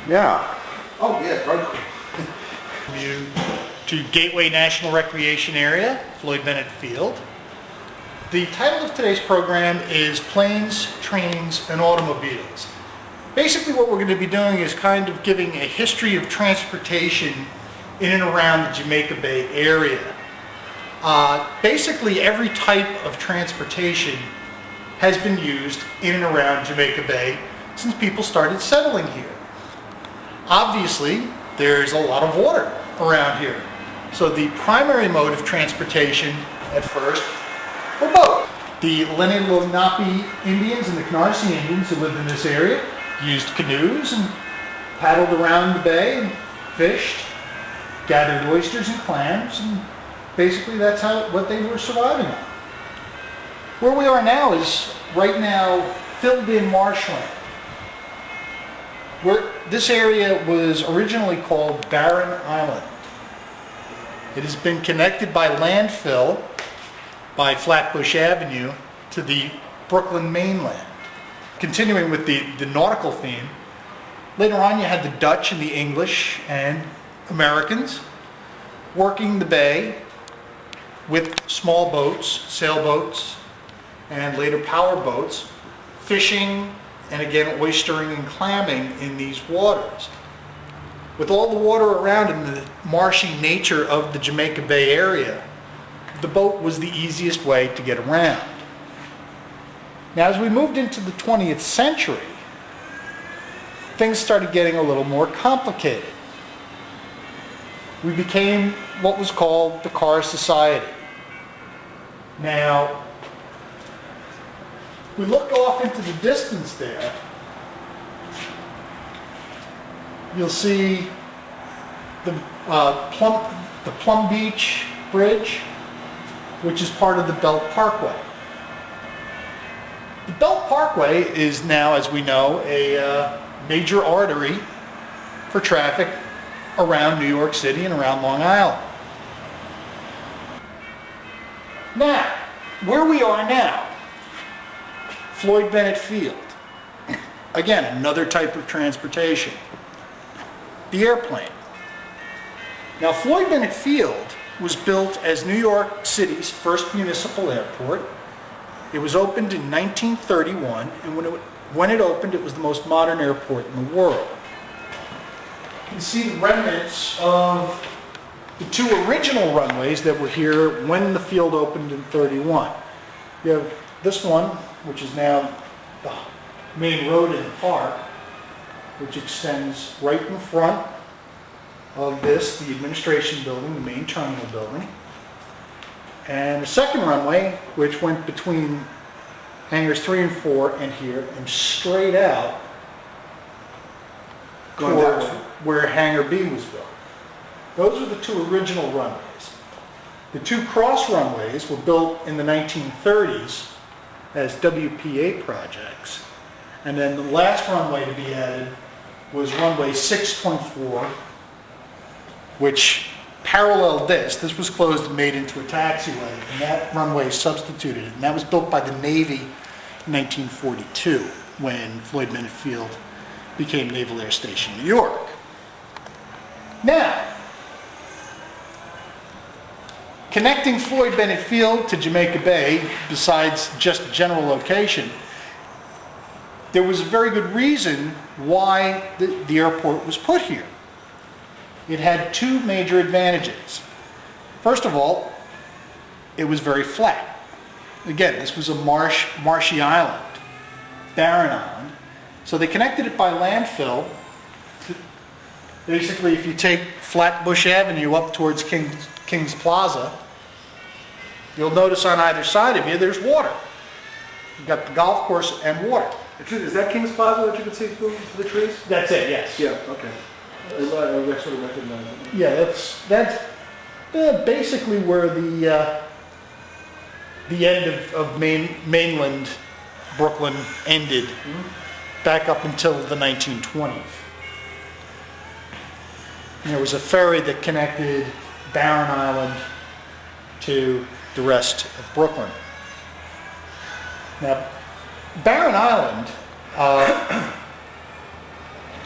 Yeah. Oh, yeah, right. You to Gateway National Recreation Area, Floyd Bennett Field. The title of today's program is Planes, Trains, and Automobiles. Basically what we're going to be doing is kind of giving a history of transportation in and around the Jamaica Bay area. Basically every type of transportation has been used in and around Jamaica Bay since people started settling here. Obviously, there's a lot of water around here. So the primary mode of transportation at first were boat. The Lenape Indians and the Canarsie Indians who lived in this area used canoes and paddled around the bay and fished, gathered oysters and clams, and basically that's what they were surviving on. Where we are now is right now filled in marshland. This area was originally called Barren Island. It has been connected by landfill by Flatbush Avenue to the Brooklyn mainland. Continuing with the nautical theme, later on you had the Dutch and the English and Americans working the bay with small boats, sailboats, and later power boats, fishing and again oystering and clamming in these waters. With all the water around and the marshy nature of the Jamaica Bay area, the boat was the easiest way to get around. Now as we moved into the 20th century, things started getting a little more complicated. We became what was called the car society. Now, we look off into the distance there, you'll see the Plum Beach Bridge, which is part of the Belt Parkway. The Belt Parkway is now, as we know, a major artery for traffic around New York City and around Long Island. Now, where we are now, Floyd Bennett Field. Again, another type of transportation. The airplane. Now, Floyd Bennett Field was built as New York City's first municipal airport. It was opened in 1931, and when it opened, it was the most modern airport in the world. You can see the remnants of the two original runways that were here when the field opened in 31. You have this one, which is now the main road in the park, which extends right in front of this, the administration building, the main terminal building. And the second runway, which went between hangars 3 and 4 and here, and straight out towards where hangar B was built. Those are the two original runways. The two cross runways were built in the 1930s as WPA projects. And then the last runway to be added was runway 6.4, which paralleled this. This was closed and made into a taxiway, and that runway substituted it. And that was built by the Navy in 1942 when Floyd Bennett Field became Naval Air Station, New York. Now, connecting Floyd Bennett Field to Jamaica Bay, besides just general location, there was a very good reason why the airport was put here. It had two major advantages. First of all, it was very flat. Again, this was a marshy island, barren island. So they connected it by landfill. Basically, if you take Flatbush Avenue up towards King's Plaza, you'll notice on either side of you there's water. You've got the golf course and water. Is that King's Plaza that you can see through the trees? That's it, yes. Yeah, okay. I sort of recognize it. Yeah, that's basically where the end of mainland Brooklyn ended, back up until the 1920s. And there was a ferry that connected Barren Island to the rest of Brooklyn. Now, Barren Island,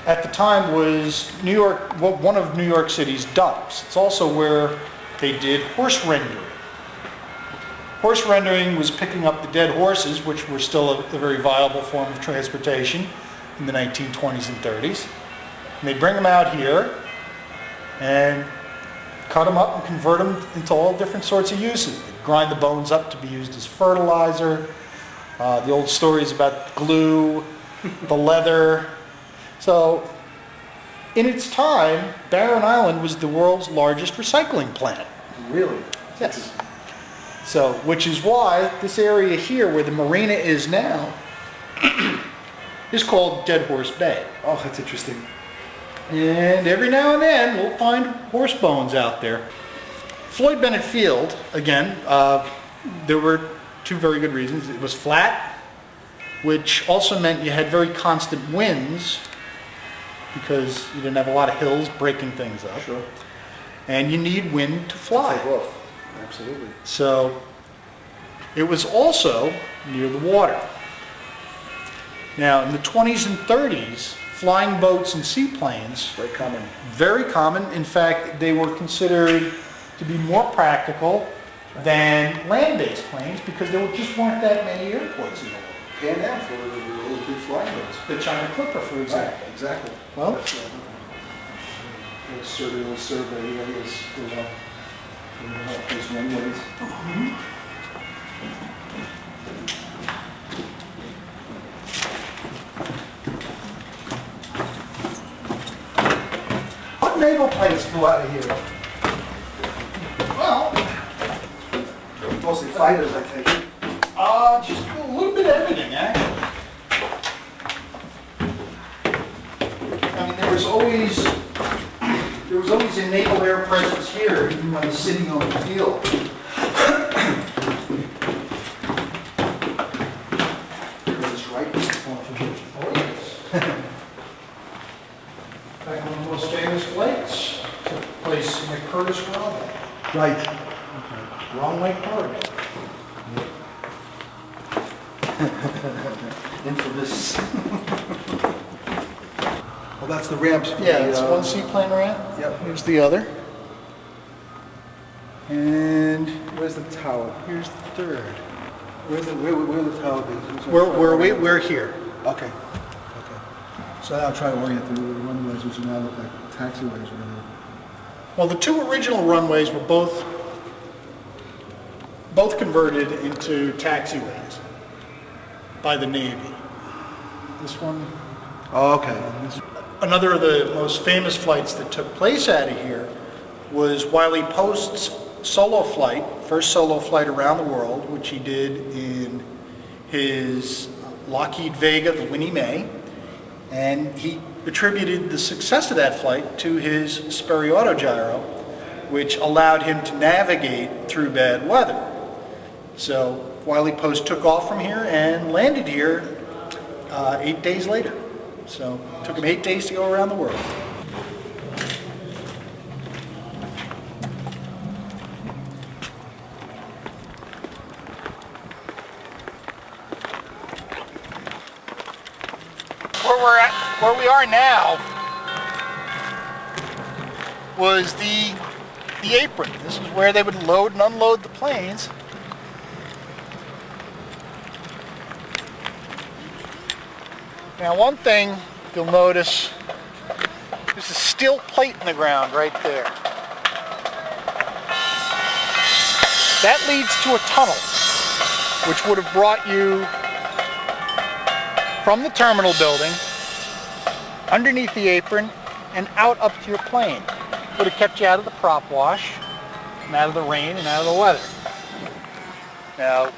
at the time was New York, well, one of New York City's dumps. It's also where they did horse rendering. Horse rendering was picking up the dead horses, which were still a very viable form of transportation in the 1920s and 30s. And they'd bring them out here and cut them up and convert them into all different sorts of uses. They'd grind the bones up to be used as fertilizer. The old stories about glue, the leather. So, in its time, Barren Island was the world's largest recycling plant. Really? Yes. So, which is why this area here, where the marina is now, is called Dead Horse Bay. Oh, that's interesting. And every now and then, we'll find horse bones out there. Floyd Bennett Field, again, there were two very good reasons. It was flat, which also meant you had very constant winds, because you didn't have a lot of hills breaking things up. Sure. And you need wind to fly. Take off. Absolutely. So it was also near the water. Now, in the 20s and 30s, flying boats and seaplanes, Very common. very common. In fact, they were considered to be more practical than land-based planes because there just weren't that many airports in the world. Pan Am for those big flying boats. The China Clipper, for example. Right, exactly. Well, That's, little survey, you know, those runways. What naval planes flew out of here? well, Mostly fighters, I think. just a little bit of everything, actually. I mean, there was always a naval air presence here, even when the city owned the field. That's right. Oh, yes. In fact, one of the most famous flights took place in the Curtis Runway. Right. Runway corridor. Infamous. Well, that's the ramps. for Yeah, the, it's one seaplane ramp. Yep. Here's the other. And Where's the tower? here's the third. Where the tower is? We're here. Okay. Okay. So now I'll try to orient the runways, which now look like taxiways. Well, the two original runways were both converted into taxiways by the Navy. This one, Oh, okay. another of the most famous flights that took place out of here was Wiley Post's solo flight, first solo flight around the world, which he did in his Lockheed Vega, the Winnie Mae, and he attributed the success of that flight to his Sperry autogyro, which allowed him to navigate through bad weather. So Wiley Post took off from here and landed here 8 days later. So it took him 8 days to go around the world. Where we are now was the apron. This is where they would load and unload the planes. Now, one thing you'll notice, there's a steel plate in the ground right there. That leads to a tunnel, which would have brought you from the terminal building, underneath the apron, and out up to your plane. Would have kept you out of the prop wash, and out of the rain, and out of the weather. Now,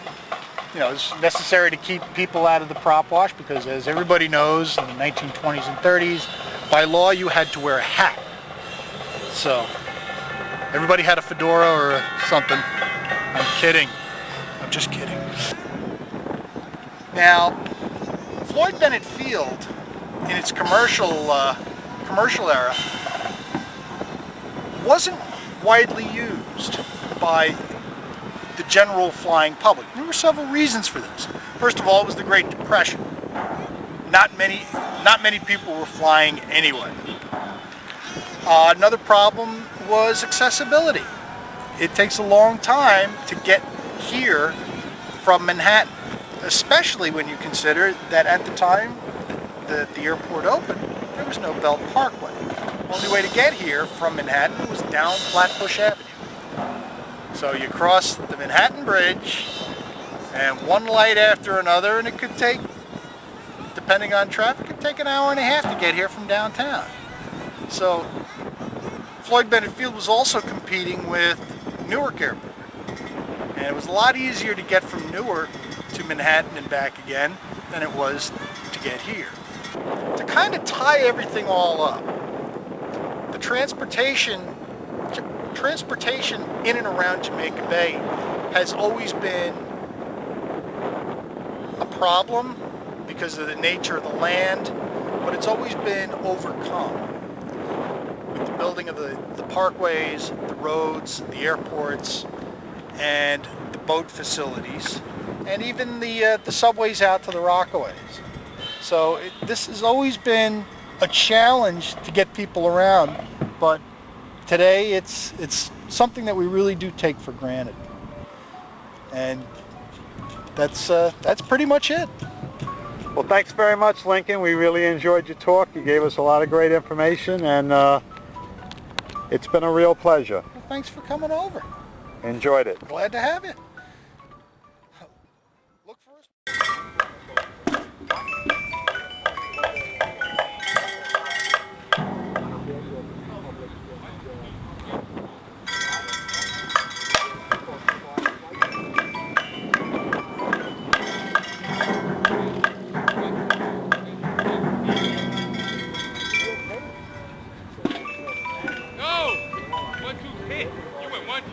you know, it's necessary to keep people out of the prop wash because, as everybody knows, in the 1920s and 30s, by law, you had to wear a hat. So, everybody had a fedora or something. I'm kidding. I'm just kidding. Now, Floyd Bennett Field, in its commercial era, wasn't widely used by the general flying public. There were several reasons for this. First of all, it was the Great Depression. not many people were flying anyway. Another problem was accessibility. It takes a long time to get here from Manhattan, especially when you consider that at the time that the airport opened, there was no Belt Parkway. The only way to get here from Manhattan was down Flatbush Avenue. So you cross the Manhattan Bridge, and one light after another, and it could take, depending on traffic, it could take an hour and a half to get here from downtown. So Floyd Bennett Field was also competing with Newark Airport, and it was a lot easier to get from Newark to Manhattan and back again than it was to get here. To kind of tie everything all up, the transportation in and around Jamaica Bay has always been a problem because of the nature of the land, but it's always been overcome with the building of the parkways, the roads, the airports, and the boat facilities, and even the subways out to the Rockaways. So this has always been a challenge to get people around, but today it's something that we really do take for granted. And that's pretty much it. Well, thanks very much, Lincoln. We really enjoyed your talk. You gave us a lot of great information, and it's been a real pleasure. Well, thanks for coming over. Enjoyed it. Glad to have you. Look for us. Go! 1, 2, hit. You went 1, 2.